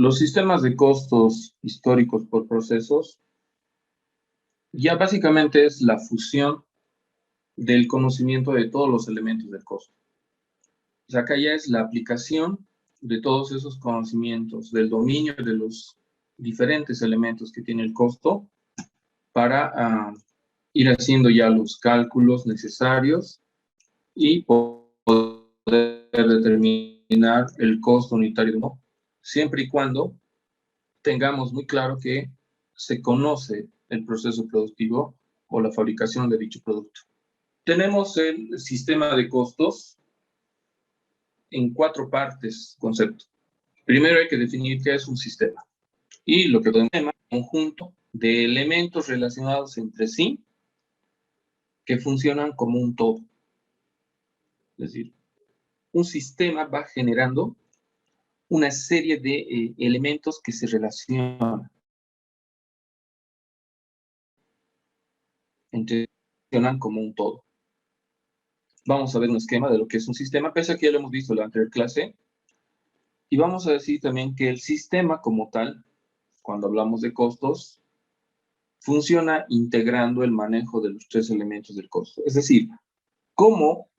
Los sistemas de costos históricos por procesos ya básicamente es la fusión del conocimiento de todos los elementos del costo. O sea, acá ya es la aplicación de todos esos conocimientos, del dominio de los diferentes elementos que tiene el costo para ir haciendo ya los cálculos necesarios y poder determinar el costo unitario, ¿no? Siempre y cuando tengamos muy claro que se conoce el proceso productivo o la fabricación de dicho producto. Tenemos el sistema de costos en 4 partes, concepto. Primero hay que definir qué es un sistema. Y lo que podemos llamar un conjunto de elementos relacionados entre sí que funcionan como un todo. Es decir, un sistema va generando una serie de elementos que se relacionan entre funcionan como un todo. Vamos a ver un esquema de lo que es un sistema, pese a que ya lo hemos visto en la anterior clase. Y vamos a decir también que el sistema como tal, cuando hablamos de costos, funciona integrando el manejo de los 3 elementos del costo. Es decir, cómo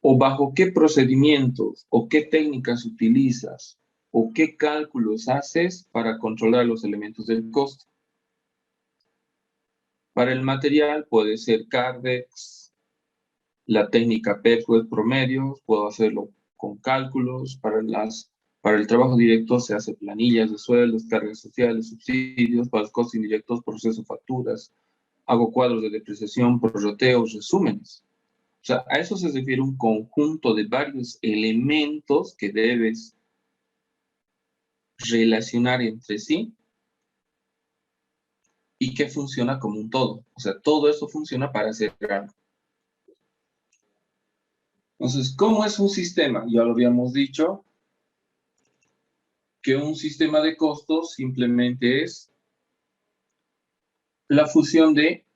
o bajo qué procedimientos o qué técnicas utilizas o qué cálculos haces para controlar los elementos del costo. Para el material puede ser Cardex, la técnica PERFUED promedio, puedo hacerlo con cálculos. Para el trabajo directo se hace planillas de sueldos, cargas sociales, subsidios. Para los costos indirectos proceso facturas, hago cuadros de depreciación, prorrateos, resúmenes. O sea, a eso se refiere un conjunto de varios elementos que debes relacionar entre sí y que funciona como un todo. O sea, todo eso funciona para hacer algo. Entonces, ¿cómo es un sistema? Ya lo habíamos dicho, que un sistema de costos simplemente es la fusión de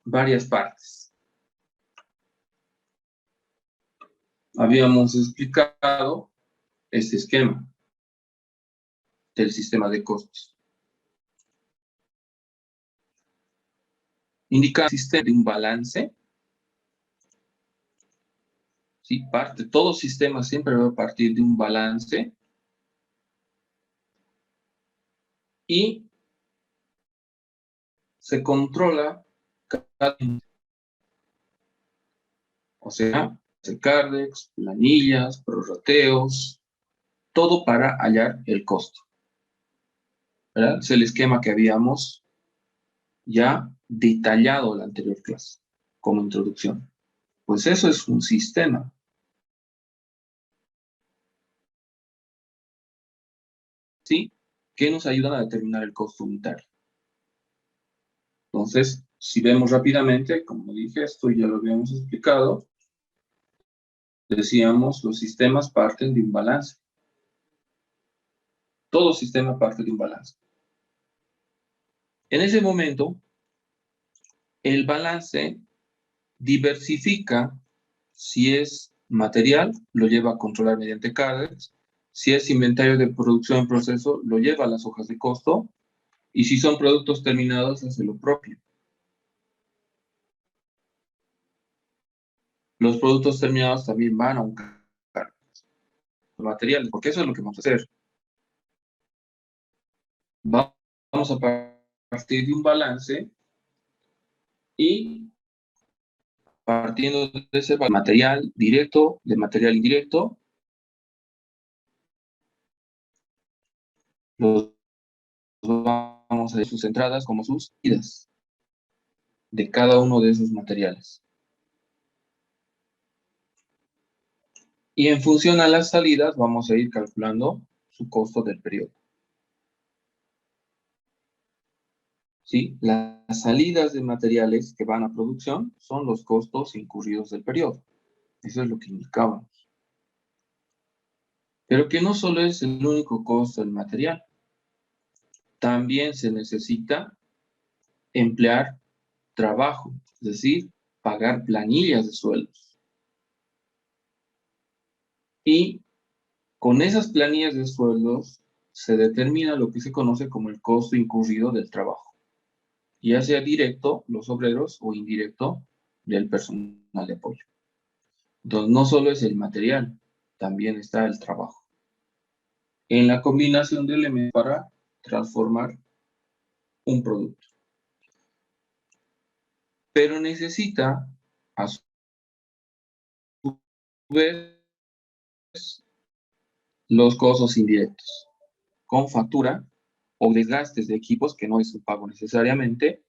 varias partes. Habíamos explicado este esquema del sistema de costos. Indica el sistema de un balance. ¿Sí? Todo sistema siempre va a partir de un balance. Y se controla cada, o sea, Cardex, planillas, prorrateos, todo para hallar el costo. ¿Verdad? Es el esquema que habíamos ya detallado en la anterior clase, como introducción. Pues eso es un sistema. ¿Sí? Que nos ayudan a determinar el costo unitario. Entonces, si vemos rápidamente, como dije, esto ya lo habíamos explicado, decíamos, los sistemas parten de un balance. Todo sistema parte de un balance. En ese momento, el balance diversifica. Si es material, lo lleva a controlar mediante Cardex. Si es inventario de producción en proceso, lo lleva a las hojas de costo. Y si son productos terminados, hace lo propio. Los productos terminados también van a un Cardex. Los materiales, porque eso es lo que vamos a hacer. Vamos a partir de un balance y partiendo de ese material directo, de material indirecto, los vamos a ver sus entradas como sus salidas de cada uno de esos materiales. Y en función a las salidas vamos a ir calculando su costo del periodo. ¿Sí? Las salidas de materiales que van a producción son los costos incurridos del periodo. Eso es lo que indicábamos. Pero que no solo es el único costo del material. También se necesita emplear trabajo, es decir, pagar planillas de sueldos. Y Con esas planillas de sueldos se determina lo que se conoce como el costo incurrido del trabajo, ya sea directo, los obreros, o indirecto, del personal de apoyo. Entonces, no solo es el material, también está el trabajo. En la combinación de elementos para transformar un producto. Pero necesita, a su vez, los costos indirectos, con factura o desgastes de equipos, que no es un pago necesariamente,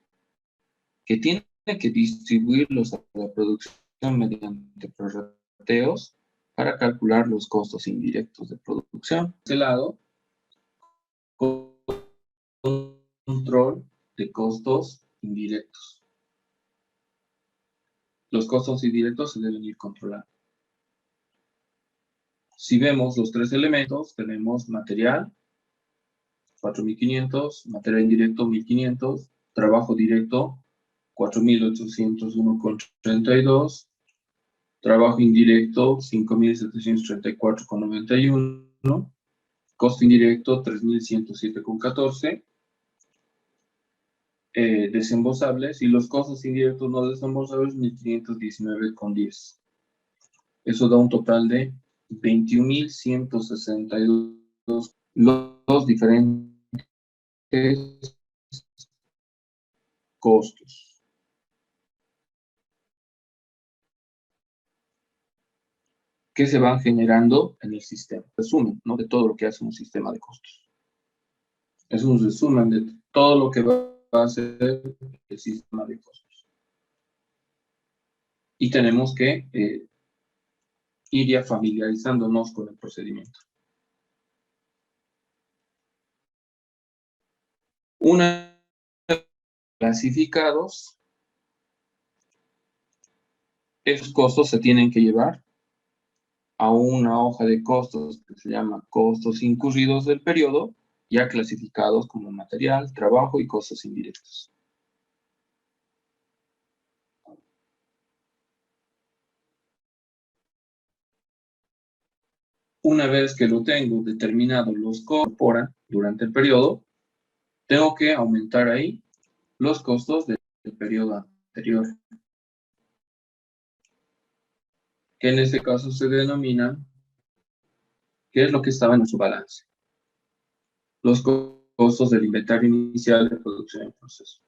que tiene que distribuirlos a la producción mediante prorrateos para calcular los costos indirectos de producción. De este lado, control de costos indirectos. Los costos indirectos se deben ir controlando. Si vemos los tres elementos, tenemos material, 4.500, material indirecto, 1.500, trabajo directo, 4.801,32, trabajo indirecto, 5.734,91, costo indirecto, 3.107,14, desembolsables, y los costos indirectos no desembolsables, 1.519,10. Eso da un total de 21.162. Los diferentes costos. Que se van generando en el sistema. Resumen, ¿no?, de todo lo que hace un sistema de costos. Es un resumen de todo lo que va a hacer el sistema de costos. Y tenemos que ir ya familiarizándonos con el procedimiento. Una vez clasificados, esos costos se tienen que llevar a una hoja de costos que se llama costos incurridos del periodo, ya clasificados como material, trabajo y costos indirectos. Una vez que lo tengo determinado los costos durante el periodo, tengo que aumentar ahí los costos del periodo anterior, que en este caso se denominan, ¿qué es lo que estaba en nuestro balance? Los costos del inventario inicial de producción en proceso.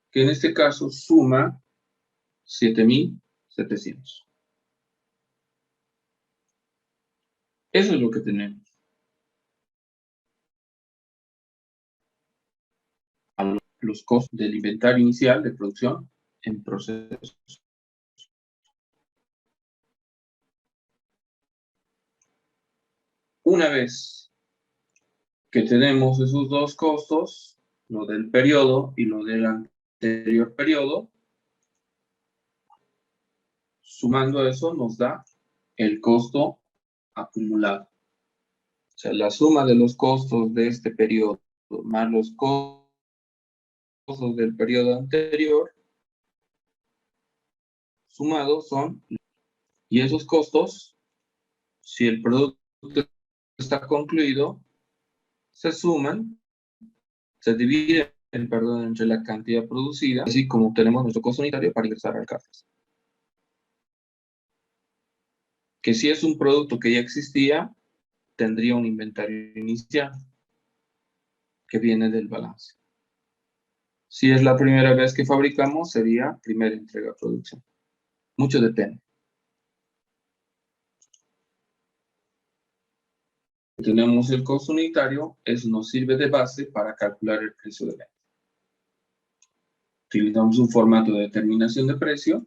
Que en este caso suma 7.700. Eso es lo que tenemos. Los costos del inventario inicial de producción en proceso. Una vez que tenemos esos dos costos, lo del periodo y lo del anterior periodo, sumando eso nos da el costo acumulado. O sea, la suma de los costos de este periodo más los costos del periodo anterior sumados son, y esos costos, si el producto está concluido, se suman, se dividen, entre la cantidad producida, así como tenemos nuestro costo unitario para ingresar al CAPEX. Que si es un producto que ya existía, tendría un inventario inicial que viene del balance. Si es la primera vez que fabricamos, sería primera entrega a producción. Mucho depende. Tenemos el costo unitario, eso nos sirve de base para calcular el precio de venta. Utilizamos un formato de determinación de precio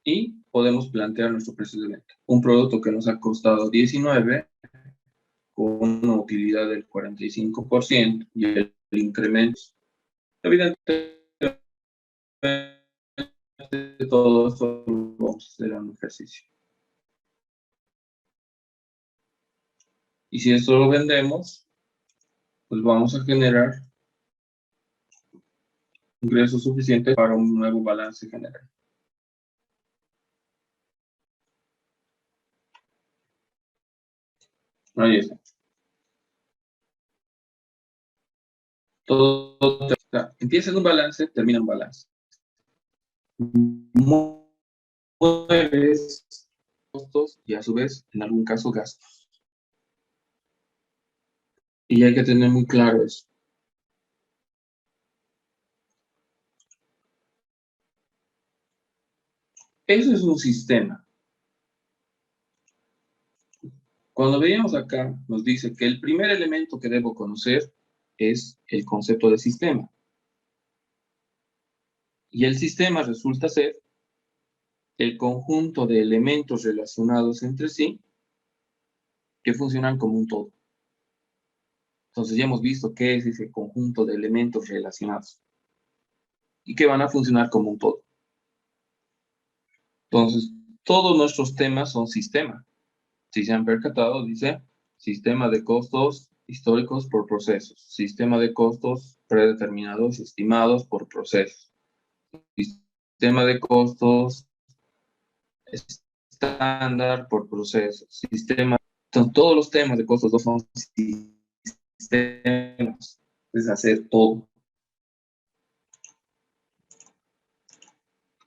y podemos plantear nuestro precio de venta. Un producto que nos ha costado 19, con una utilidad del 45% y el incremento, evidentemente todo esto lo vamos a hacer en un ejercicio. Y si esto lo vendemos, pues vamos a generar ingresos suficientes para un nuevo balance general. Ahí está. Todo empieza en un balance, termina en un balance. Mueves costos y a su vez, en algún caso, gastos. Y hay que tener muy claro eso. Eso es un sistema. Cuando veíamos acá, nos dice que el primer elemento que debo conocer es el concepto de sistema. Y el sistema resulta ser el conjunto de elementos relacionados entre sí que funcionan como un todo. Entonces ya hemos visto qué es ese conjunto de elementos relacionados y que van a funcionar como un todo. Entonces, todos nuestros temas son sistemas. Si se han percatado, dice sistema de costos históricos por procesos, sistema de costos predeterminados estimados por procesos, sistema de costos estándar por procesos, sistema. Entonces, todos los temas de costos son sistemas, es hacer todo.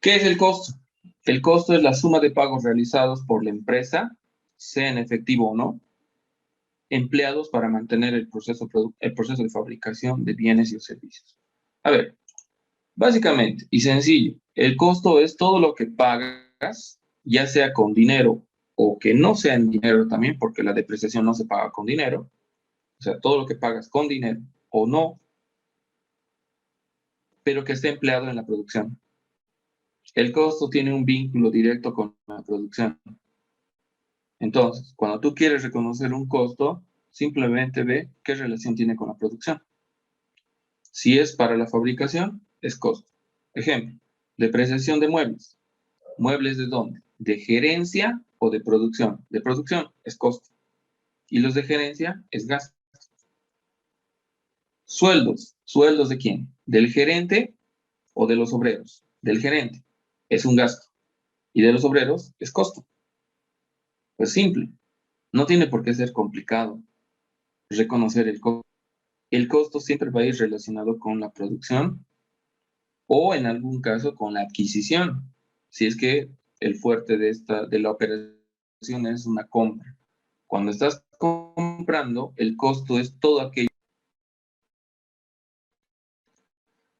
¿Qué es el costo? El costo es la suma de pagos realizados por la empresa, sea en efectivo o no, empleados para mantener el proceso de fabricación de bienes y servicios. A ver, básicamente y sencillo, el costo es todo lo que pagas, ya sea con dinero o que no sea en dinero también, porque la depreciación no se paga con dinero, o sea, todo lo que pagas con dinero o no, pero que esté empleado en la producción. El costo tiene un vínculo directo con la producción. Entonces, cuando tú quieres reconocer un costo, simplemente ve qué relación tiene con la producción. Si es para la fabricación, es costo. Ejemplo, depreciación de muebles. ¿Muebles de dónde? ¿De gerencia o de producción? De producción es costo. Y los de gerencia es gasto. Sueldos. ¿Sueldos de quién? ¿Del gerente o de los obreros? Del gerente. Es un gasto. Y de los obreros es costo. Pues simple. No tiene por qué ser complicado reconocer el costo. El costo siempre va a ir relacionado con la producción o en algún caso con la adquisición, si es que el fuerte de la operación es una compra. Cuando estás comprando, el costo es todo aquello.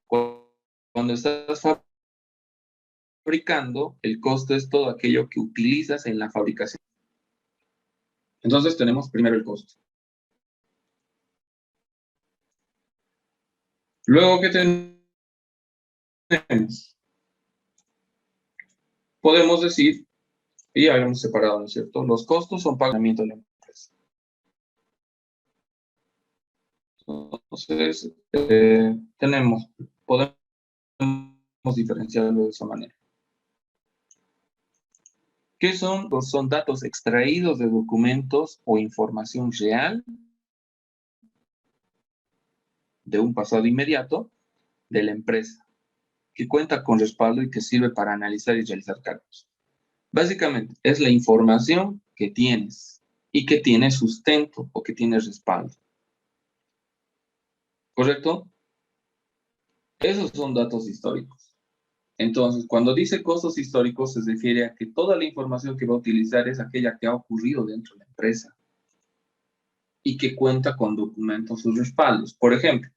Cuando estás fabricando, el costo es todo aquello que utilizas en la fabricación. Entonces tenemos primero el costo. Luego, ¿qué tenemos? Podemos decir, y ya habíamos separado, ¿no es cierto? Los costos son pagamiento de la empresa. Entonces, podemos diferenciarlo de esa manera. ¿Qué son? Pues son datos extraídos de documentos o información real de un pasado inmediato de la empresa, que cuenta con respaldo y que sirve para analizar y realizar cálculos. Básicamente, es la información que tienes y que tiene sustento o que tiene respaldo. ¿Correcto? Esos son datos históricos. Entonces, cuando dice costos históricos, se refiere a que toda la información que va a utilizar es aquella que ha ocurrido dentro de la empresa y que cuenta con documentos o respaldos. Por ejemplo,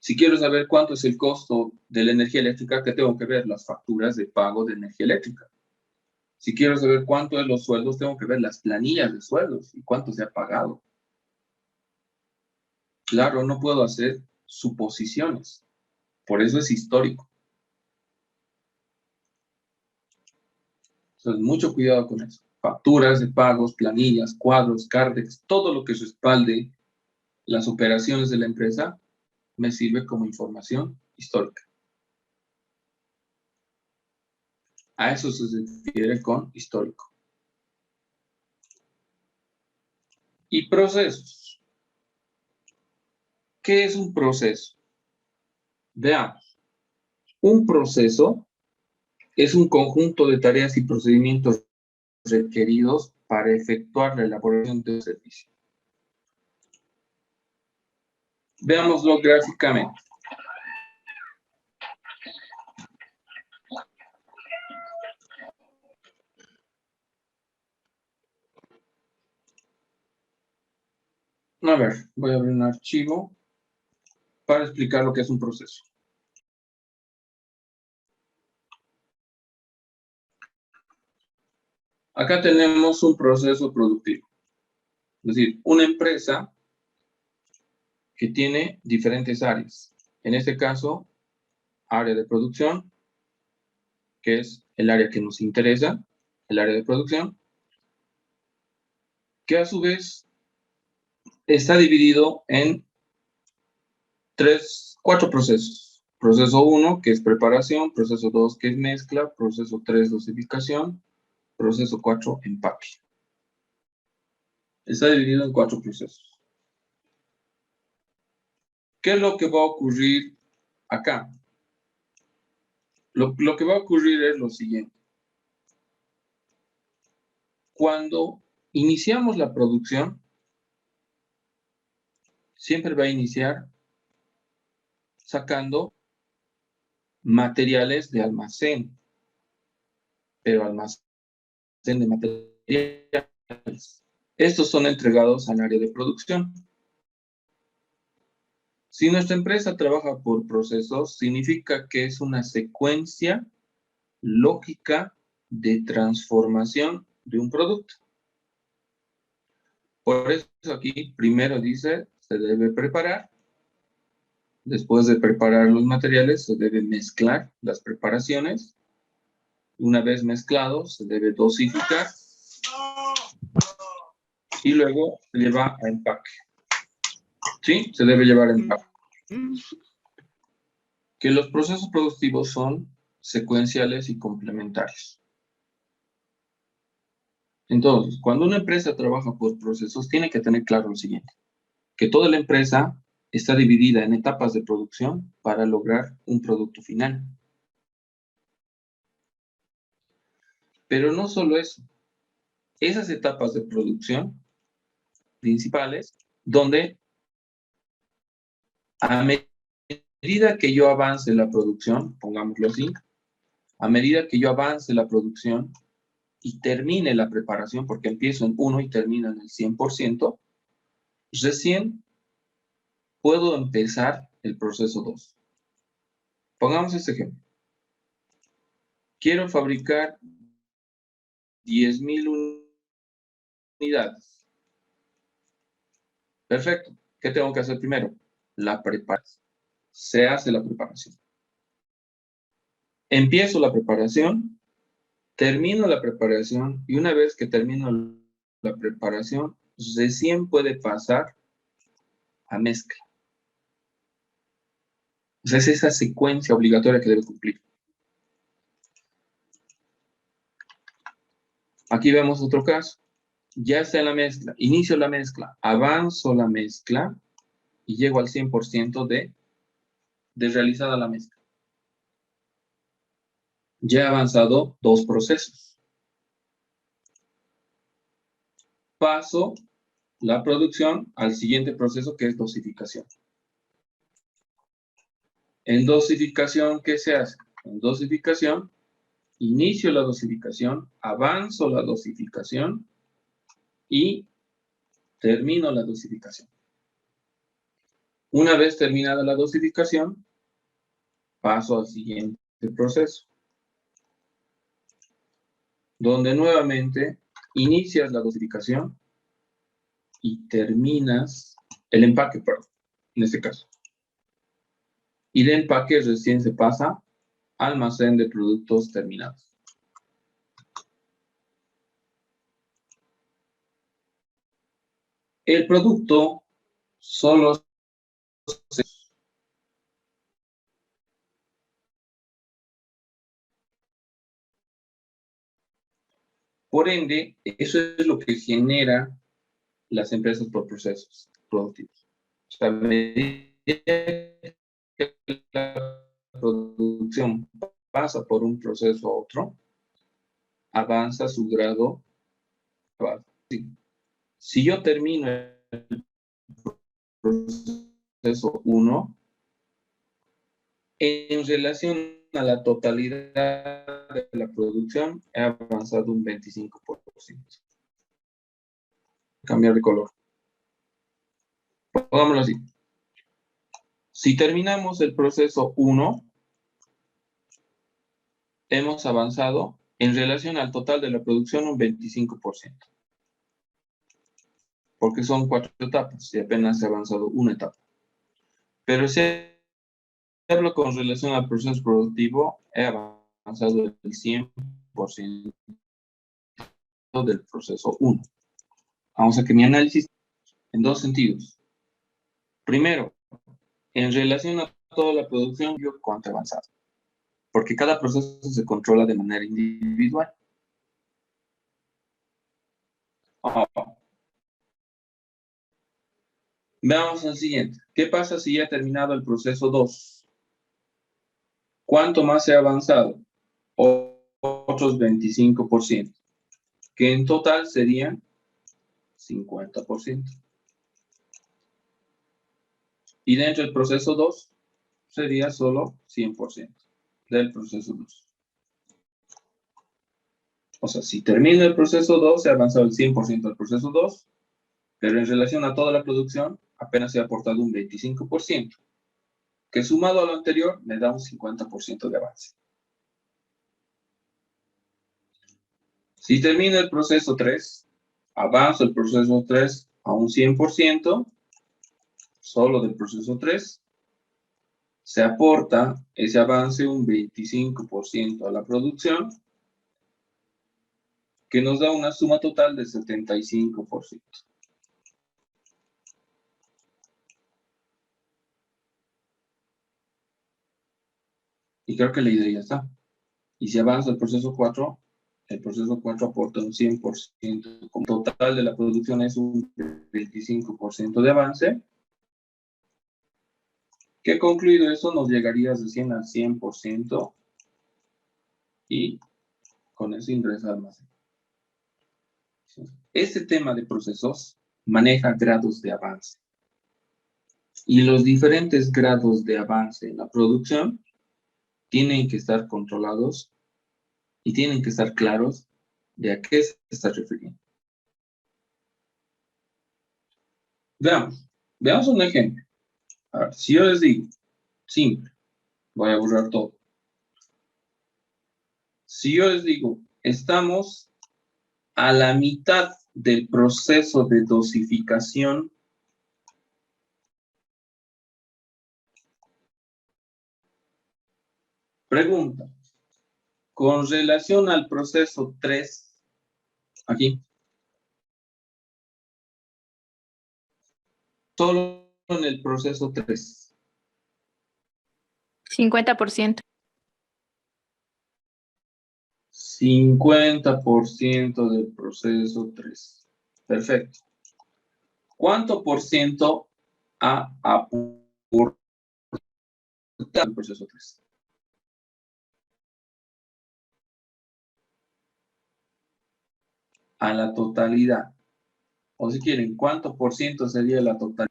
si quiero saber cuánto es el costo de la energía eléctrica, ¿qué tengo que ver? Las facturas de pago de energía eléctrica. Si quiero saber cuánto es los sueldos, tengo que ver las planillas de sueldos y cuánto se ha pagado. Claro, no puedo hacer suposiciones. Por eso es histórico. Entonces, mucho cuidado con eso. Facturas de pagos, planillas, cuadros, cardex, todo lo que respalde las operaciones de la empresa me sirve como información histórica. A eso se refiere con histórico. Y procesos. ¿Qué es un proceso? Veamos. Un proceso es un conjunto de tareas y procedimientos requeridos para efectuar la elaboración de un servicio. Veámoslo gráficamente. A ver, voy a abrir un archivo para explicar lo que es un proceso. Acá tenemos un proceso productivo. Es decir, una empresa que tiene diferentes áreas. En este caso, área de producción, que es el área que nos interesa, el área de producción, que a su vez está dividido en cuatro procesos. Proceso 1, que es preparación, proceso 2, que es mezcla, proceso 3, dosificación, proceso 4, empaque. Está dividido en 4 procesos. ¿Qué es lo que va a ocurrir acá? Lo que va a ocurrir es lo siguiente. Cuando iniciamos la producción, siempre va a iniciar sacando materiales de almacén, pero almacén de materiales. Estos son entregados al área de producción. Si nuestra empresa trabaja por procesos, significa que es una secuencia lógica de transformación de un producto. Por eso aquí primero dice, se debe preparar. Después de preparar los materiales, se debe mezclar las preparaciones. Una vez mezclado, se debe dosificar. Y luego se lleva a empaque. ¿Sí? Se debe llevar a empaque. Que los procesos productivos son secuenciales y complementarios. Entonces, cuando una empresa trabaja por procesos, tiene que tener claro lo siguiente, que toda la empresa está dividida en etapas de producción para lograr un producto final. Pero no solo eso, esas etapas de producción principales, donde a medida que yo avance la producción, pongámoslo así, a medida que yo avance la producción y termine la preparación, porque empiezo en 1 y termino en el 100%, recién puedo empezar el proceso 2. Pongamos este ejemplo. Quiero fabricar 10,000 unidades. Perfecto. ¿Qué tengo que hacer primero? La preparación. Se hace la preparación. Empiezo la preparación, termino la preparación y una vez que termino la preparación, recién puede pasar a mezcla. O sea, es esa secuencia obligatoria que debe cumplir. Aquí vemos otro caso. Ya está en la mezcla. Inicio la mezcla. Avanzo la mezcla y llego al 100% de realizada la mezcla. Ya he avanzado 2 procesos. Paso la producción al siguiente proceso, que es dosificación. En dosificación, ¿qué se hace? En dosificación, inicio la dosificación, avanzo la dosificación y termino la dosificación. Una vez terminada la dosificación, paso al siguiente proceso, donde nuevamente inicias la dosificación y terminas el empaque, perdón, en este caso. Y de empaque recién se pasa a almacén de productos terminados. El producto solo se... Por ende, eso es lo que genera las empresas por procesos productivos. O sea, a medida que la producción pasa por un proceso a otro, avanza su grado. Si yo termino el proceso proceso 1 en relación a la totalidad de la producción he avanzado un 25%. Cambiar de color. Pongámoslo así. Si terminamos el proceso 1, hemos avanzado en relación al total de la producción un 25%. Porque son 4 etapas y apenas he avanzado una etapa. Pero si hablo con relación al proceso productivo, he avanzado el 100% del proceso 1. Vamos a que mi análisis en dos sentidos. Primero, en relación a toda la producción, yo cuánto he avanzado. Porque cada proceso se controla de manera individual. Veamos al siguiente. ¿Qué pasa si ya he terminado el proceso 2? ¿Cuánto más he avanzado? Otros 25%, que en total serían 50%. Y dentro del proceso 2 sería solo 100% del proceso 2. O sea, si termino el proceso 2, he avanzado el 100% del proceso 2, pero en relación a toda la producción, apenas he aportado un 25%, que sumado a lo anterior, me da un 50% de avance. Si termino el proceso 3, avanzo el proceso 3 a un 100%, solo del proceso 3, se aporta ese avance un 25% a la producción, que nos da una suma total de 75%. Y creo que la idea ya está. Y si avanza el proceso 4 aporta un 100%. Como total de la producción es un 25% de avance. Que concluido eso, nos llegaría recién al 100%. Y con eso ingresa al almacén. Este tema de procesos maneja grados de avance. Y los diferentes grados de avance en la producción tienen que estar controlados y tienen que estar claros de a qué se está refiriendo. Veamos un ejemplo. A ver, si yo les digo, simple, voy a borrar todo. Si yo les digo, estamos a la mitad del proceso de dosificación, pregunta, con relación al proceso 3, aquí, solo en el proceso 3. 50%. 50% del proceso 3. Perfecto. ¿Cuánto por ciento ha aportado el proceso 3? A la totalidad. O si quieren, ¿cuánto por ciento sería la totalidad?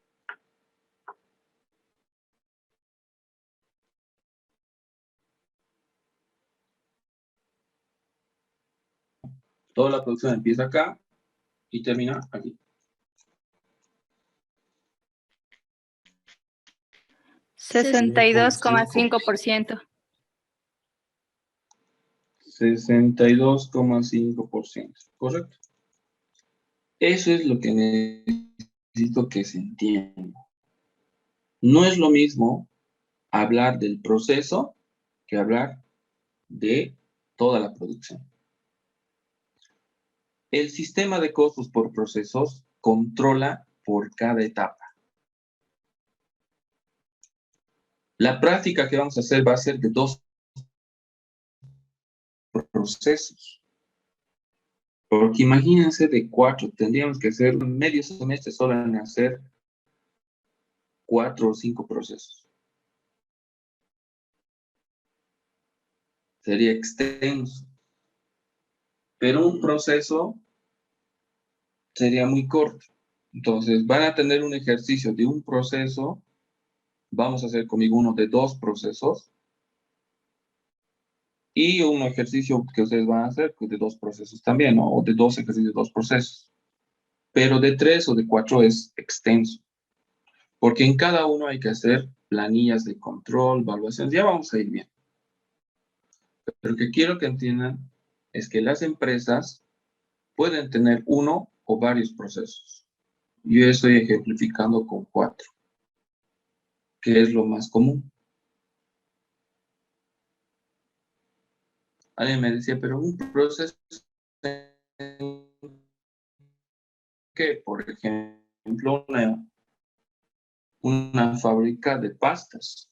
Toda la producción empieza acá y termina aquí. 62,5%. 62,5%. Correcto. Eso es lo que necesito que se entienda. No es lo mismo hablar del proceso que hablar de toda la producción. El sistema de costos por procesos controla por cada etapa. La práctica que vamos a hacer va a ser de 2 procesos. Porque imagínense de 4, tendríamos que hacer un medio semestre solo en hacer 4 o 5 procesos. Sería extenso. Pero un proceso sería muy corto. Entonces van a tener un ejercicio de un proceso vamos a hacer conmigo uno de 2 procesos y un ejercicio que ustedes van a hacer de 2 procesos también, ¿no? O de 2 ejercicios de 2 procesos. Pero de 3 o de 4 es extenso, porque en cada uno hay que hacer planillas de control, evaluaciones, ya vamos a ir bien. Pero lo que quiero que entiendan es que las empresas pueden tener uno o varios procesos. Yo estoy ejemplificando con 4, que es lo más común. Alguien me decía, pero un proceso que, por ejemplo, una fábrica de pastas.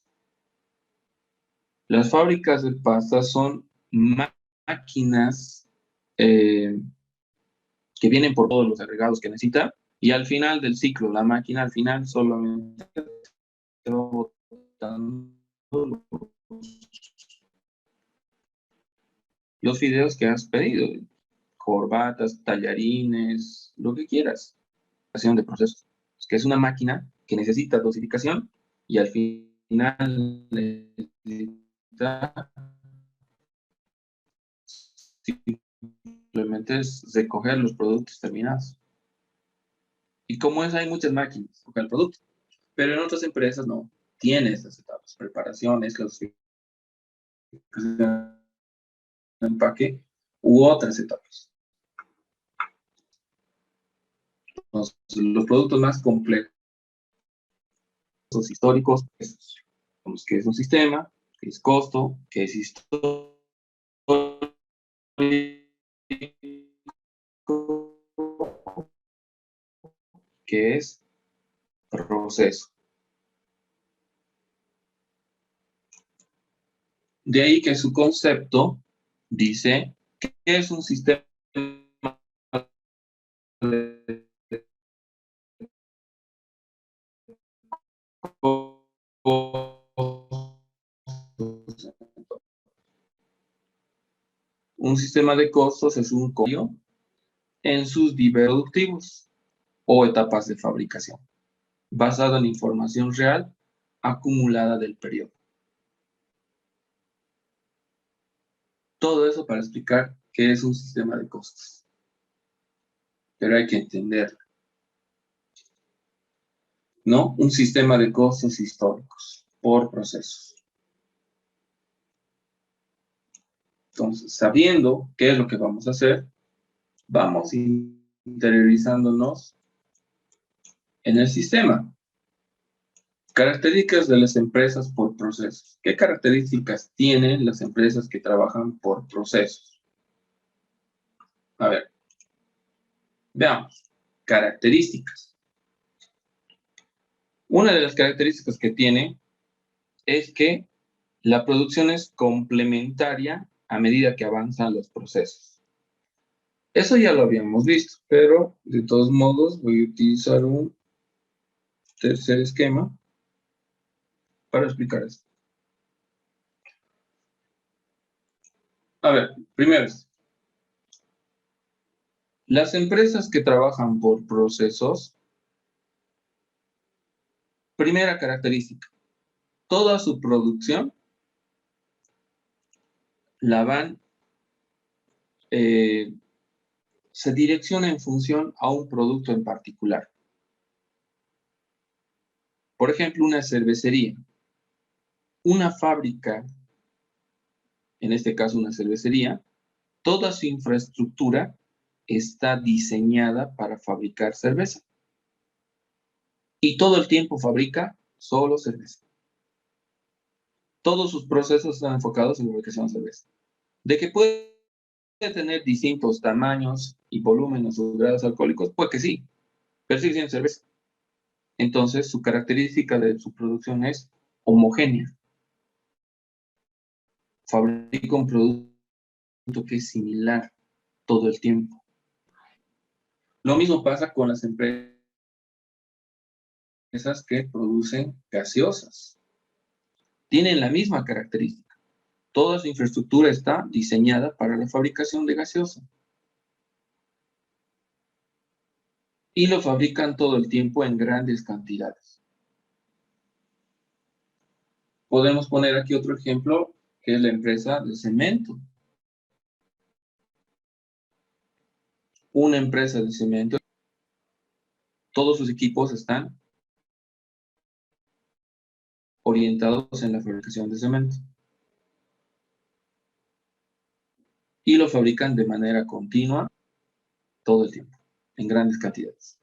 Las fábricas de pastas son máquinas que vienen por todos los agregados que necesita y al final del ciclo, la máquina al final solamente te va botando los fideos que has pedido, corbatas, tallarines, lo que quieras, de procesos. Es que es una máquina que necesita dosificación y al final necesita simplemente es recoger los productos terminados. Y como es, hay muchas máquinas, recoger el producto. Pero en otras empresas no. Tiene esas etapas, preparaciones, clasificación, empaque u otras etapas. Los productos más complejos, históricos, que es un sistema, que es costo, que es histórico, que es proceso. De ahí que su concepto dice que es un sistema de un sistema de costos es un código en sus diversos productivos o etapas de fabricación, basado en información real acumulada del periodo. Todo eso para explicar qué es un sistema de costos. Pero hay que entenderlo, ¿no? Un sistema de costos históricos por procesos. Entonces, sabiendo qué es lo que vamos a hacer, vamos interiorizándonos en el sistema. Características de las empresas por procesos. ¿Qué características tienen las empresas que trabajan por procesos? A ver, veamos. Características. Una de las características que tiene es que la producción es complementaria a medida que avanzan los procesos. Eso ya lo habíamos visto, pero de todos modos voy a utilizar un tercer esquema para explicar esto. A ver, primero, las empresas que trabajan por procesos, primera característica, toda su producción la van, se direcciona en función a un producto en particular. Por ejemplo, una cervecería. Una fábrica, en este caso una cervecería, toda su infraestructura está diseñada para fabricar cerveza. Y todo el tiempo fabrica solo cerveza. Todos sus procesos están enfocados en la fabricación de cerveza. De que puede tener distintos tamaños y volúmenes o grados alcohólicos, pues que sí, pero sigue siendo cerveza. Entonces, su característica de su producción es homogénea. Fabrica un producto que es similar todo el tiempo. Lo mismo pasa con las empresas que producen gaseosas. Tienen la misma característica. Toda su infraestructura está diseñada para la fabricación de gaseosa. Y lo fabrican todo el tiempo en grandes cantidades. Podemos poner aquí otro ejemplo, que es la empresa de cemento. Una empresa de cemento, todos sus equipos están orientados en la fabricación de cemento. Y lo fabrican de manera continua todo el tiempo, en grandes cantidades.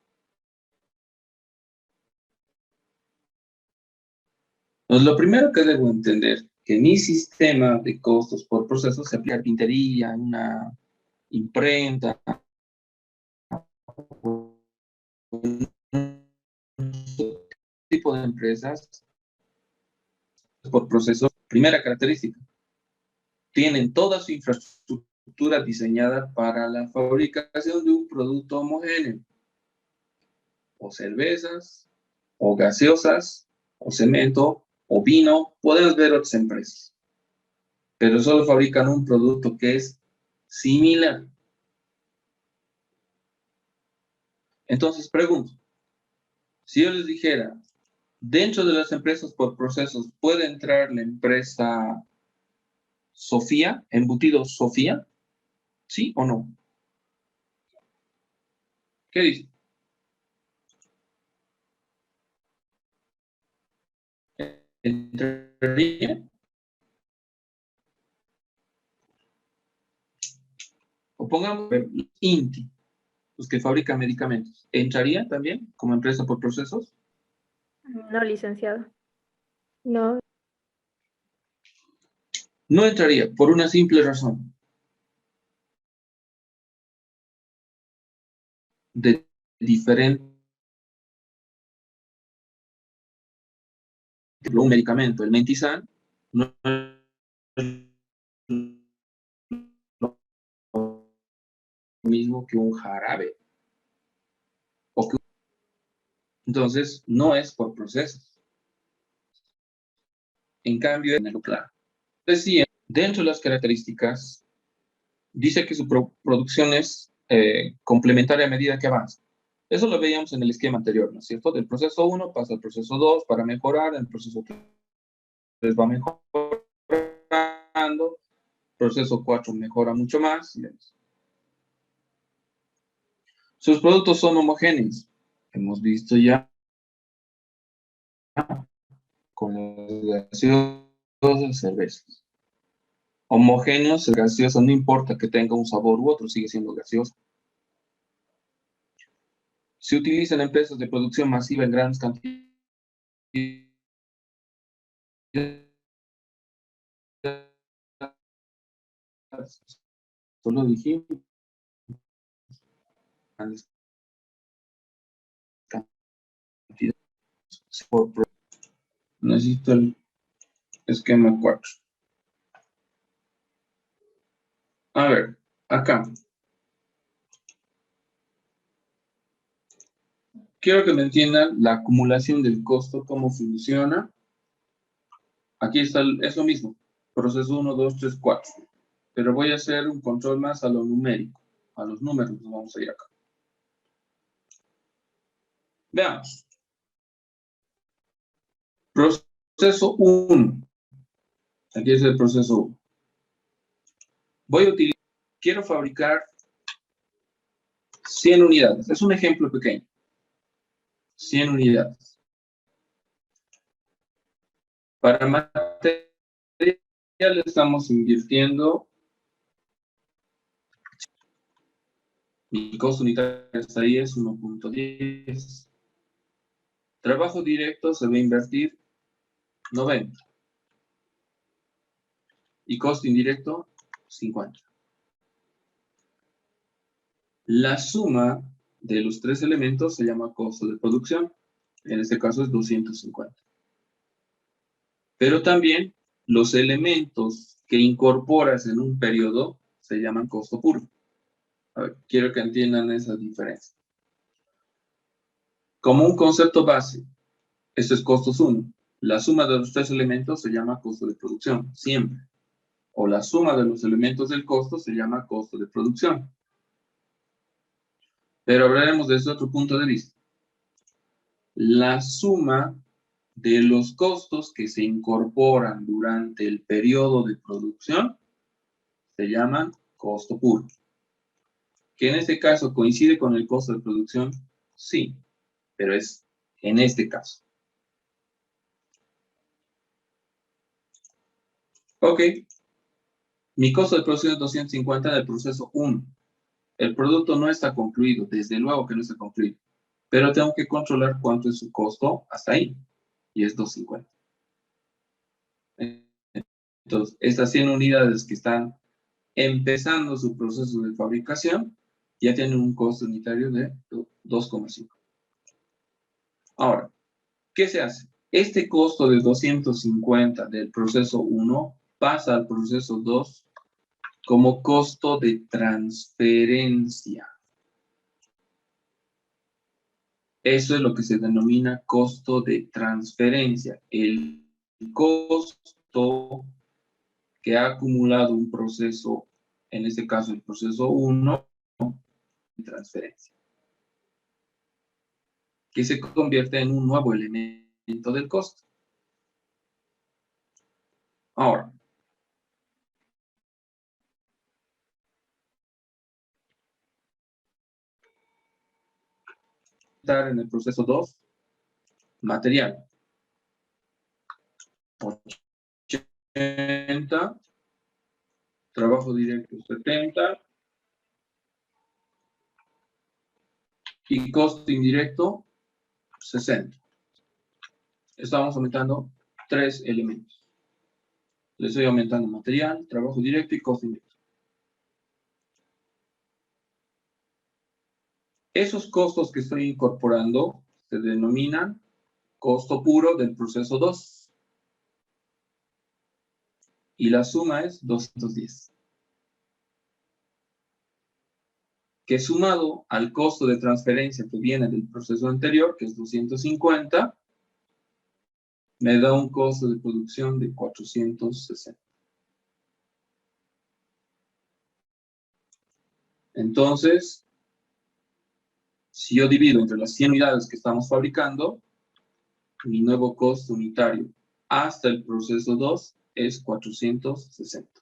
Entonces, lo primero que debo entender, que mi sistema de costos por proceso se aplica a carpintería, una imprenta, un tipo de empresas por proceso. Primera característica, tienen toda su infraestructura diseñada para la fabricación de un producto homogéneo, o cervezas, o gaseosas, o cemento, o vino. Podemos ver otras empresas, pero solo fabrican un producto que es similar. Entonces pregunto, si yo les dijera, dentro de las empresas por procesos, ¿puede entrar la empresa Sofía, embutido Sofía? ¿Sí o no? ¿Qué dice? ¿Entraría? O pongamos INTI, los que fabrican medicamentos. ¿Entraría también como empresa por procesos? No, licenciado. No, No entraría por una simple razón. De diferente, un medicamento, el Mentizan, no es lo mismo que un jarabe. Entonces, no es por procesos. En cambio, en el claro. Decía, dentro de las características, dice que su producción es complementaria a medida que avanza. Eso lo veíamos en el esquema anterior, ¿no es cierto? Del proceso 1 pasa al proceso 2 para mejorar, el proceso 3 va mejorando, proceso 4 mejora mucho más. Sus productos son homogéneos. Hemos visto ya con las gaseosas, cervezas. Homogéneos, el gaseoso, no importa que tenga un sabor u otro, sigue siendo gaseoso. Se utilizan empresas de producción masiva en grandes cantidades. Solo dijimos grandes cantidades. Necesito el esquema 4. A ver, acá. Quiero que me entiendan la acumulación del costo, cómo funciona. Aquí está, es lo mismo. Proceso 1, 2, 3, 4. Pero voy a hacer un control más a lo numérico. A los números nos vamos a ir acá. Veamos. Proceso 1. Aquí es el proceso 1. Voy a utilizar, quiero fabricar 100 unidades. Es un ejemplo pequeño. 100 unidades. Para material estamos invirtiendo. Mi costo unitario hasta ahí es 1.10. Trabajo directo se va a invertir 90. Y costo indirecto 50. La suma de los tres elementos se llama costo de producción. En este caso es 250. Pero también los elementos que incorporas en un periodo se llaman costo puro. A ver, quiero que entiendan esa diferencia. Como un concepto base, esto es costos 1. La suma de los tres elementos se llama costo de producción, siempre. O la suma de los elementos del costo se llama costo de producción. Pero hablaremos desde otro punto de vista. La suma de los costos que se incorporan durante el periodo de producción se llaman costo puro. ¿Que en este caso coincide con el costo de producción? Sí, pero es en este caso. Ok, mi costo de producción es 250 del proceso 1. El producto no está concluido, desde luego que no está concluido, pero tengo que controlar cuánto es su costo hasta ahí, y es 250. Entonces, estas 100 unidades que están empezando su proceso de fabricación, ya tienen un costo unitario de 2,5. Ahora, ¿qué se hace? Este costo de 250 del proceso 1 pasa al proceso 2 como costo de transferencia. Eso es lo que se denomina costo de transferencia. El costo que ha acumulado un proceso, en este caso el proceso 1, de transferencia, que se convierte en un nuevo elemento del costo. Ahora, estar en el proceso 2, material. 80, trabajo directo 70, y costo indirecto 60. Estamos aumentando 3 elementos. Le estoy aumentando material, trabajo directo y costo indirecto. Esos costos que estoy incorporando se denominan costo puro del proceso 2. Y la suma es 210. Que sumado al costo de transferencia que viene del proceso anterior, que es 250, me da un costo de producción de 460. Entonces, si yo divido entre las 100 unidades que estamos fabricando, mi nuevo costo unitario hasta el proceso 2 es 460.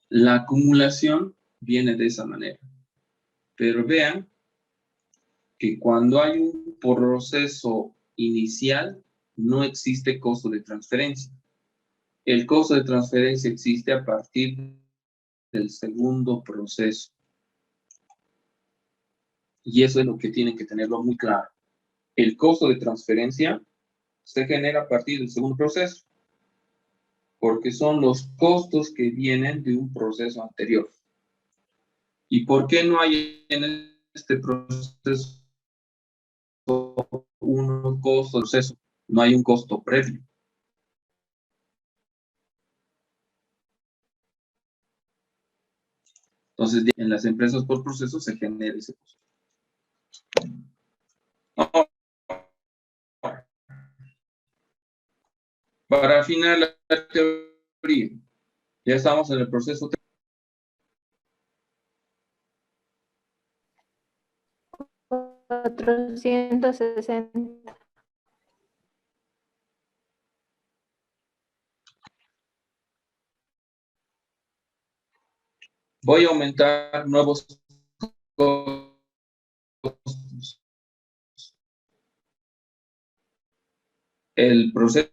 La acumulación viene de esa manera. Pero vean que cuando hay un proceso inicial, no existe costo de transferencia. El costo de transferencia existe a partir del segundo proceso. Y eso es lo que tienen que tenerlo muy claro. El costo de transferencia se genera a partir del segundo proceso, porque son los costos que vienen de un proceso anterior. ¿Y por qué no hay en este proceso un costo de proceso? No hay un costo previo. Entonces, en las empresas por proceso se genera ese costo. Para afinar la teoría, ya estamos en el proceso 3. 460. Voy a aumentar nuevos costos. El proceso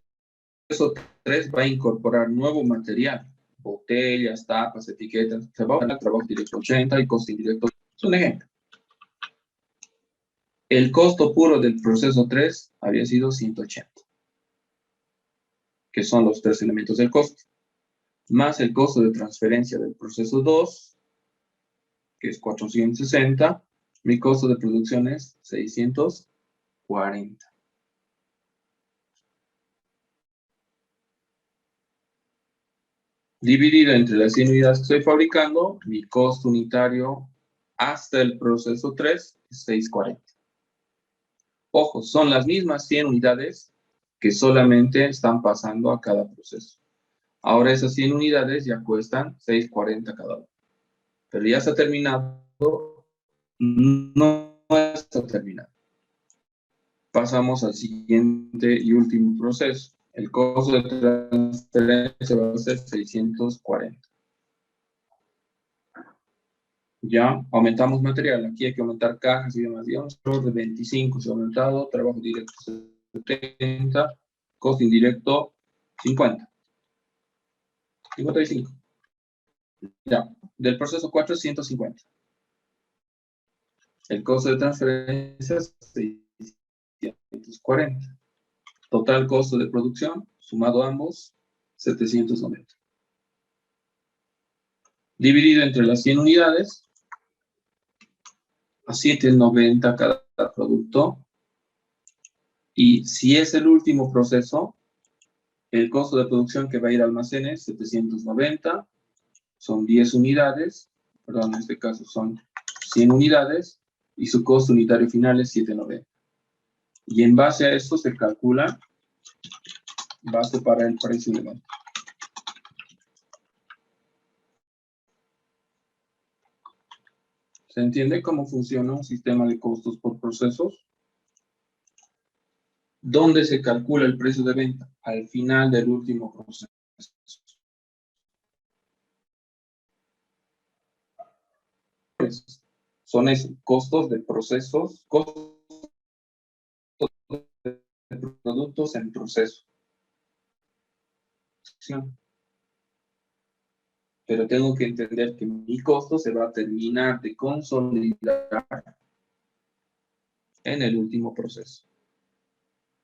3 va a incorporar nuevo material, botellas, tapas, etiquetas. Se va a ganar trabajo directo 80 y costo indirecto. Es un ejemplo. El costo puro del proceso 3 había sido 180, que son los 3 elementos del costo, más el costo de transferencia del proceso 2, que es 460, mi costo de producción es 640. Dividido entre las 100 unidades que estoy fabricando, mi costo unitario hasta el proceso 3 es 640. Ojo, son las mismas 100 unidades que solamente están pasando a cada proceso. Ahora esas 100 unidades ya cuestan 640 cada uno. Pero ya está terminado, no está terminado. Pasamos al siguiente y último proceso. El costo de transferencia va a ser 640. Ya aumentamos material. Aquí hay que aumentar cajas y demás. Digamos, de 25 se ha aumentado, trabajo directo 70, costo indirecto 50. 55. Ya, del proceso 4 es 150. El costo de transferencia es 640. Total costo de producción, sumado ambos, 790. Dividido entre las 100 unidades, a 790 cada producto. Y si es el último proceso, el costo de producción que va a ir a almacenes, 790, son 10 unidades, perdón, en este caso son 100 unidades, y su costo unitario final es 790. Y en base a esto se calcula base para el precio de venta. ¿Se entiende cómo funciona un sistema de costos por procesos? ¿Dónde se calcula el precio de venta? Al final del último proceso. Son esos costos de procesos, costos de productos en proceso. Pero tengo que entender que mi costo se va a terminar de consolidar en el último proceso.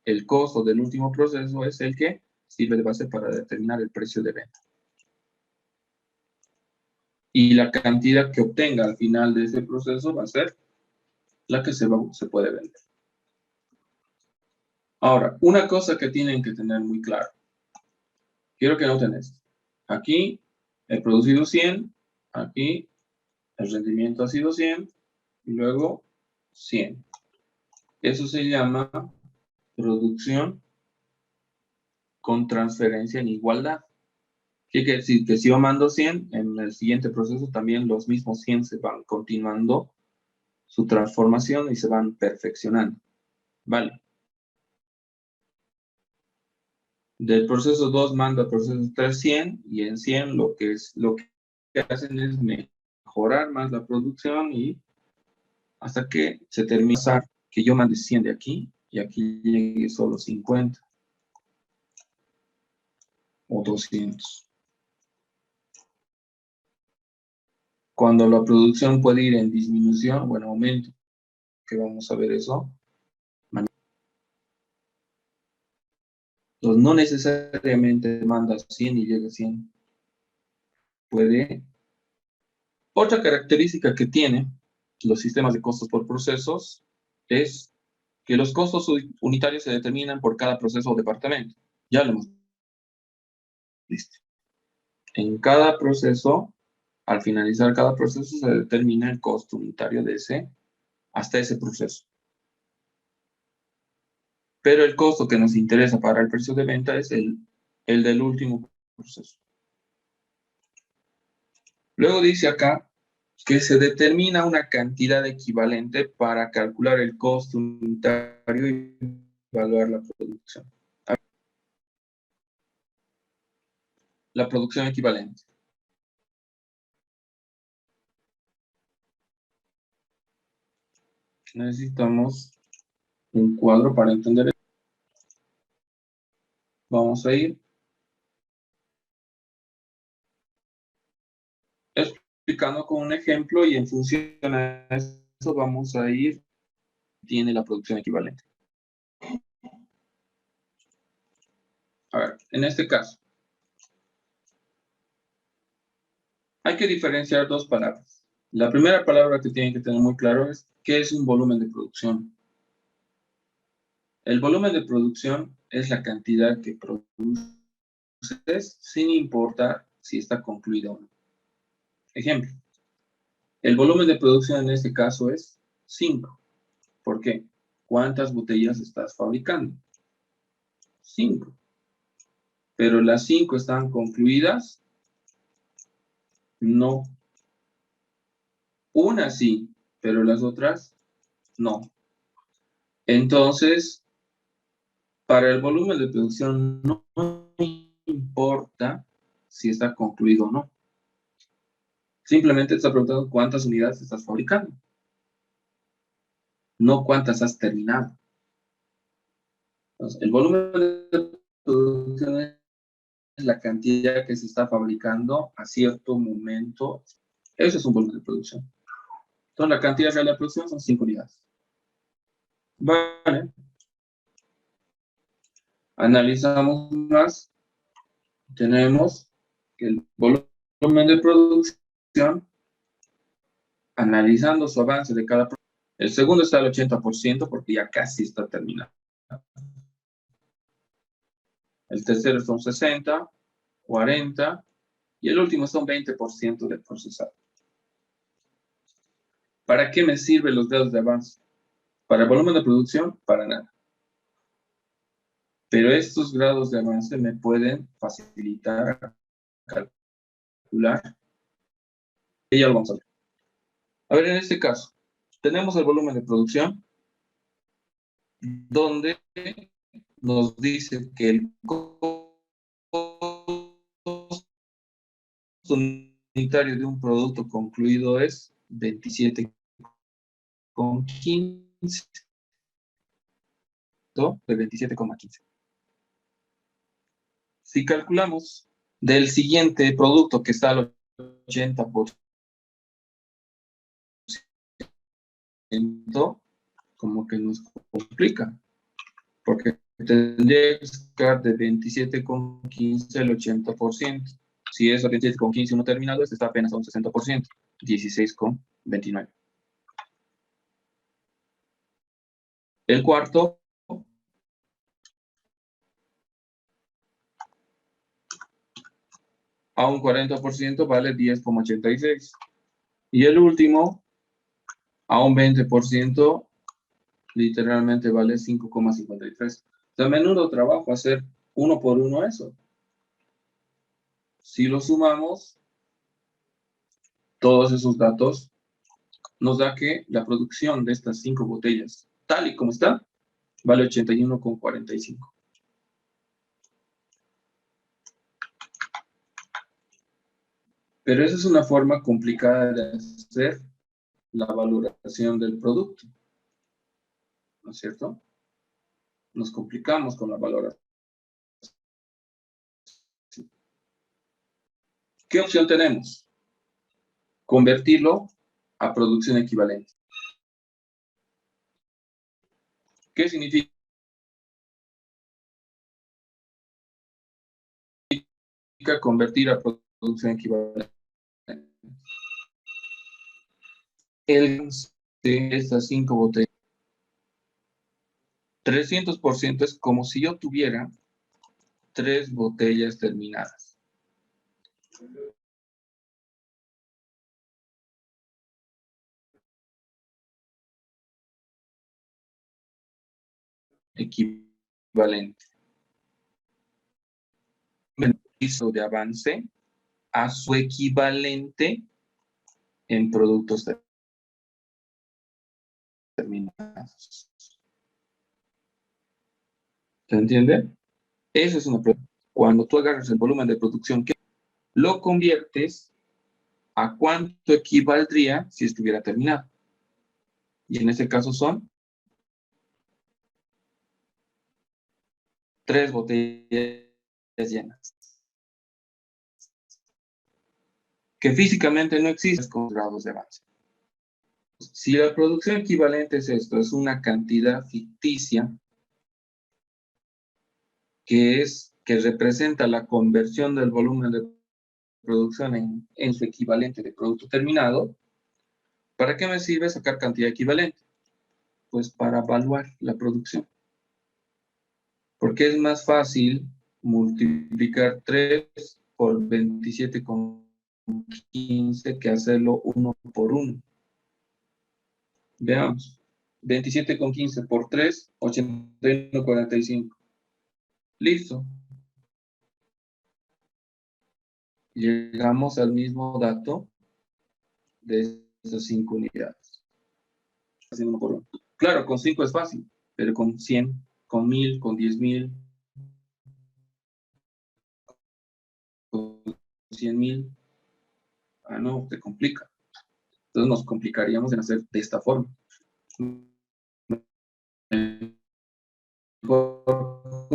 El costo del último proceso es el que sirve de base para determinar el precio de venta. Y la cantidad que obtenga al final de ese proceso va a ser la que se puede vender. Ahora, una cosa que tienen que tener muy claro. Quiero que noten esto. Aquí he producido 100, aquí el rendimiento ha sido 100, y luego 100. Eso se llama producción con transferencia en igualdad. Quiere decir que si yo mando 100, en el siguiente proceso también los mismos 100 se van continuando su transformación y se van perfeccionando. Vale. Del proceso 2 mando al proceso 3 100, y en 100 lo que hacen es mejorar más la producción y hasta que se termina que yo mande 100 de aquí y aquí llegue solo 50 o 200. Cuando la producción puede ir en disminución o en aumento, que vamos a ver eso. Entonces, no necesariamente manda 100 y llega a 100. Puede. Otra característica que tiene los sistemas de costos por procesos es que los costos unitarios se determinan por cada proceso o departamento. Ya lo hemos visto. En cada proceso, al finalizar cada proceso, se determina el costo unitario de hasta ese proceso. Pero el costo que nos interesa para el precio de venta es el del último proceso. Luego dice acá que se determina una cantidad equivalente para calcular el costo unitario y evaluar la producción. La producción equivalente. Necesitamos un cuadro para entender esto. Vamos a ir explicando con un ejemplo y en función a eso vamos a ir, tiene la producción equivalente. A ver, en este caso, hay que diferenciar dos palabras. La primera palabra que tienen que tener muy claro es qué es un volumen de producción. El volumen de producción es la cantidad que produces sin importar si está concluida o no. Ejemplo, el volumen de producción en este caso es 5. ¿Por qué? ¿Cuántas botellas estás fabricando? 5. ¿Pero las 5 están concluidas? No. Una sí, pero las otras no. Entonces, para el volumen de producción no importa si está concluido o no. Simplemente te está preguntando cuántas unidades estás fabricando, no cuántas has terminado. Entonces, el volumen de producción es la cantidad que se está fabricando a cierto momento. Ese es un volumen de producción. Entonces, la cantidad real de producción son 5 unidades. Vale. Analizamos más. Tenemos que el volumen de producción, analizando su avance de cada producto. El segundo está al 80% porque ya casi está terminado. El tercero son 60, 40 y el último son 20% de procesado. ¿Para qué me sirven los grados de avance? ¿Para el volumen de producción? Para nada. Pero estos grados de avance me pueden facilitar calcular. Y ya lo vamos a ver. A ver, en este caso, tenemos el volumen de producción, donde nos dice que el costo unitario de un producto concluido es 27,15. De 27,15. Si calculamos del siguiente producto que está al 80%, como que nos complica, porque tendría que sacar de 27,15 al 80%. Si es 27,15 uno terminado, este está apenas a un 60%, 16,29. El cuarto a un 40% vale 10,86. Y el último a un 20% literalmente vale 5,53. De menudo trabajo hacer uno por uno eso. Si lo sumamos, todos esos datos nos da que la producción de estas 5 botellas, tal y como está, vale 81,45. Pero esa es una forma complicada de hacer la valoración del producto. ¿No es cierto? Nos complicamos con la valoración. ¿Qué opción tenemos? Convertirlo a producción equivalente. ¿Qué significa convertir a producción equivalente? El de estas 5 botellas, 300% es como si yo tuviera 3 botellas terminadas. Equivalente. Beneficio de avance a su equivalente en productos terminados. ¿Se entiende? Esa es una pregunta. Cuando tú agarras el volumen de producción, lo conviertes a cuánto equivaldría si estuviera terminado. Y en este caso son 3 botellas llenas. Que físicamente no existen con grados de avance. Si la producción equivalente es esto, es una cantidad ficticia que representa la conversión del volumen de producción en su equivalente de producto terminado, ¿para qué me sirve sacar cantidad equivalente? Pues para evaluar la producción. Porque es más fácil multiplicar 3 por 27,15 que hacerlo uno por uno. Veamos. 27,15 por 3, 81,45. Listo. Llegamos al mismo dato de esas 5 unidades. Haciendo uno por uno. Claro, con 5 es fácil, pero con 100, con 1000, con 10.000, con 100.000, no, te complica. Entonces nos complicaríamos en hacer de esta forma.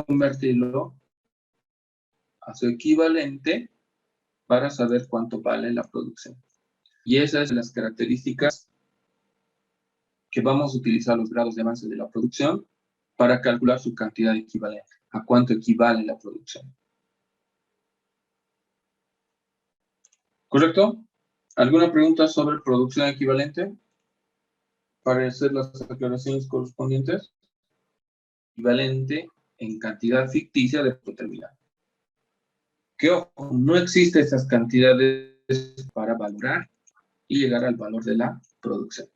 Convertirlo a su equivalente para saber cuánto vale la producción. Y esas son las características que vamos a utilizar los grados de avance de la producción para calcular su cantidad equivalente, a cuánto equivale la producción. ¿Correcto? ¿Alguna pregunta sobre producción equivalente? Para hacer las aclaraciones correspondientes. Equivalente en cantidad ficticia de determinado. Que ojo, no existen esas cantidades para valorar y llegar al valor de la producción.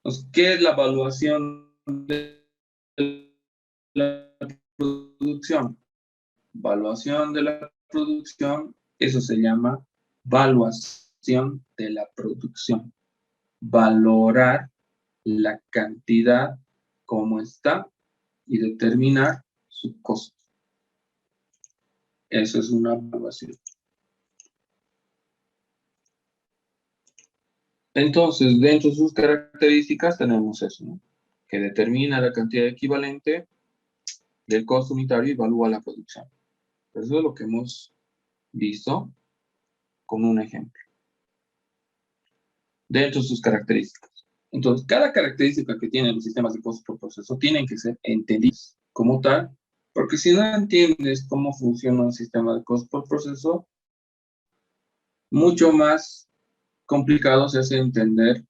Entonces, ¿qué es la evaluación de la producción? Evaluación de la producción, eso se llama evaluación de la producción. Valorar la cantidad como está y determinar su costo. Eso es una evaluación. Entonces, dentro de sus características tenemos eso, ¿no? Que determina la cantidad equivalente del costo unitario y evalúa la producción. Eso es lo que hemos visto con un ejemplo. Dentro de sus características. Entonces, cada característica que tienen los sistemas de costo por proceso tienen que ser entendidas como tal, porque si no entiendes cómo funciona un sistema de costo por proceso, mucho más complicado se hace entender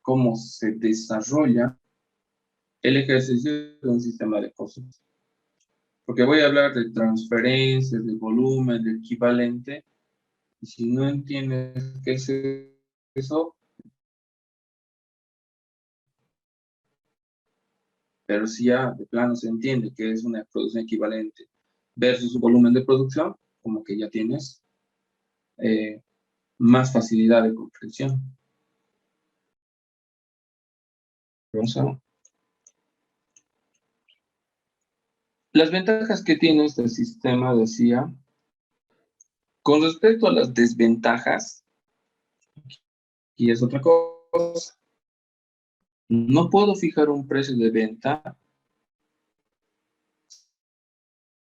cómo se desarrolla el ejercicio de un sistema de costos. Porque voy a hablar de transferencias, de volumen, de equivalente, y si no entiendes qué es eso, pero si ya de plano se entiende que es una producción equivalente versus un volumen de producción, como que ya tienes más facilidad de comprensión. Vamos a... Las ventajas que tiene este sistema, decía, con respecto a las desventajas, y es otra cosa, no puedo fijar un precio de venta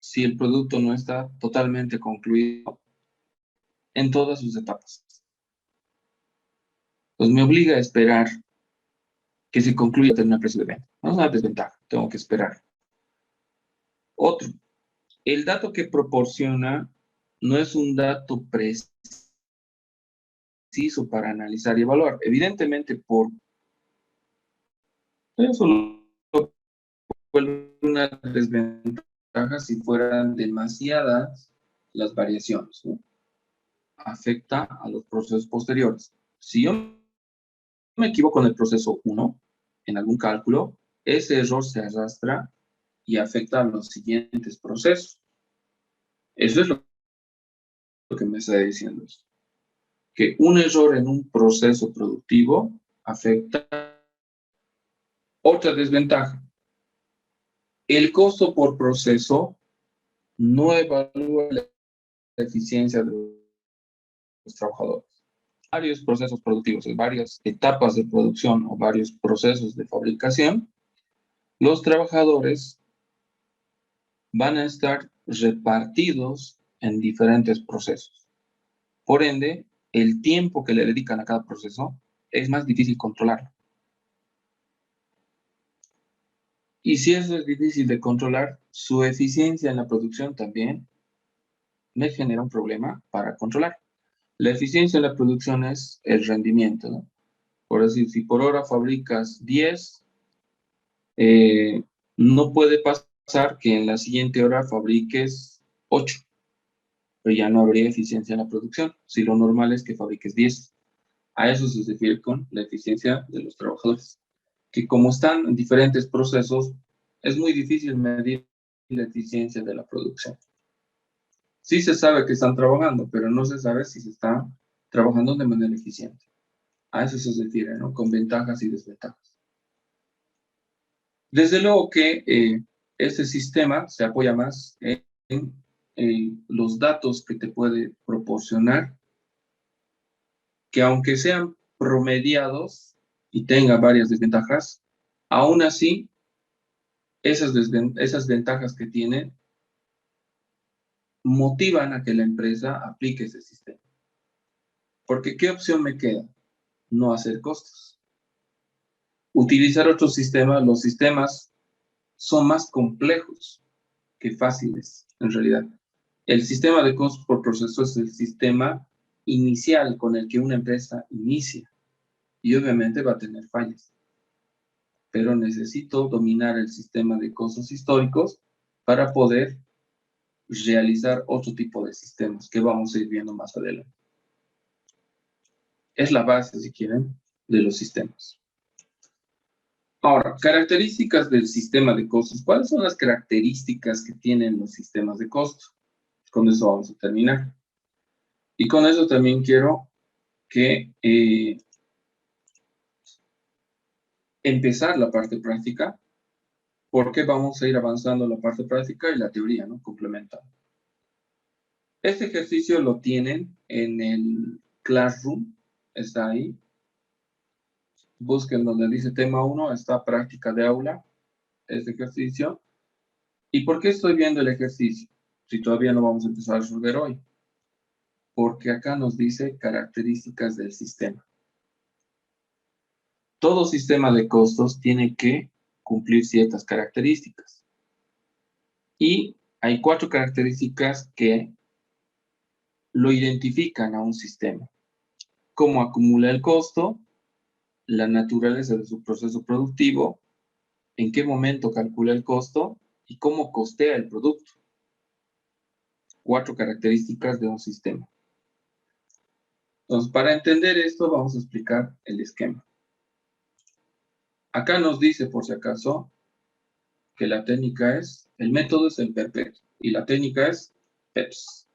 si el producto no está totalmente concluido en todas sus etapas. Pues me obliga a esperar que se concluya el precio de venta. No es una desventaja, tengo que esperar. Otro, el dato que proporciona no es un dato preciso para analizar y evaluar. Evidentemente, por eso fue una desventaja si fueran demasiadas las variaciones, ¿no? Afecta a los procesos posteriores. Si yo me equivoco en el proceso 1, en algún cálculo, ese error se arrastra y afecta a los siguientes procesos. Eso es lo que me está diciendo esto. Que un error en un proceso productivo afecta. Otra desventaja. El costo por proceso no evalúa la eficiencia de los trabajadores. Varios procesos productivos, en varias etapas de producción o varios procesos de fabricación, los trabajadores van a estar repartidos en diferentes procesos. Por ende, el tiempo que le dedican a cada proceso es más difícil controlarlo. Y si eso es difícil de controlar, su eficiencia en la producción también me genera un problema para controlar. La eficiencia en la producción es el rendimiento, ¿no? Por decir, si por hora fabricas 10, no puede pasar que en la siguiente hora fabriques 8, pero ya no habría eficiencia en la producción, si lo normal es que fabriques 10. A eso se refiere con la eficiencia de los trabajadores, que como están en diferentes procesos, es muy difícil medir la eficiencia de la producción. Sí se sabe que están trabajando, pero no se sabe si se está trabajando de manera eficiente. A eso se refiere, ¿no? Con ventajas y desventajas. Desde luego que este sistema se apoya más en los datos que te puede proporcionar, que aunque sean promediados y tenga varias desventajas, aún así, esas ventajas que tiene motivan a que la empresa aplique ese sistema. Porque ¿qué opción me queda? No hacer costos. Utilizar otros sistemas, los sistemas son más complejos que fáciles, en realidad. El sistema de costos por proceso es el sistema inicial con el que una empresa inicia y obviamente va a tener fallas. Pero necesito dominar el sistema de costos históricos para poder realizar otro tipo de sistemas que vamos a ir viendo más adelante. Es la base, si quieren, de los sistemas. Ahora, características del sistema de costos. ¿Cuáles son las características que tienen los sistemas de costos? Con eso vamos a terminar. Y con eso también quiero que empezar la parte práctica, porque vamos a ir avanzando la parte práctica y la teoría, ¿no? Complementando. Este ejercicio lo tienen en el Classroom, está ahí. Busquen donde dice tema 1, está práctica de aula, este ejercicio. ¿Y por qué estoy viendo el ejercicio? Si todavía no vamos a empezar a resolver hoy. Porque acá nos dice características del sistema. Todo sistema de costos tiene que cumplir ciertas características. Y hay 4 características que lo identifican a un sistema. Cómo acumula el costo, la naturaleza de su proceso productivo, en qué momento calcula el costo y cómo costea el producto. 4 características de un sistema. Entonces, para entender esto, vamos a explicar el esquema. Acá nos dice, por si acaso, que la técnica es, el método es el perpetuo y la técnica es PEPS.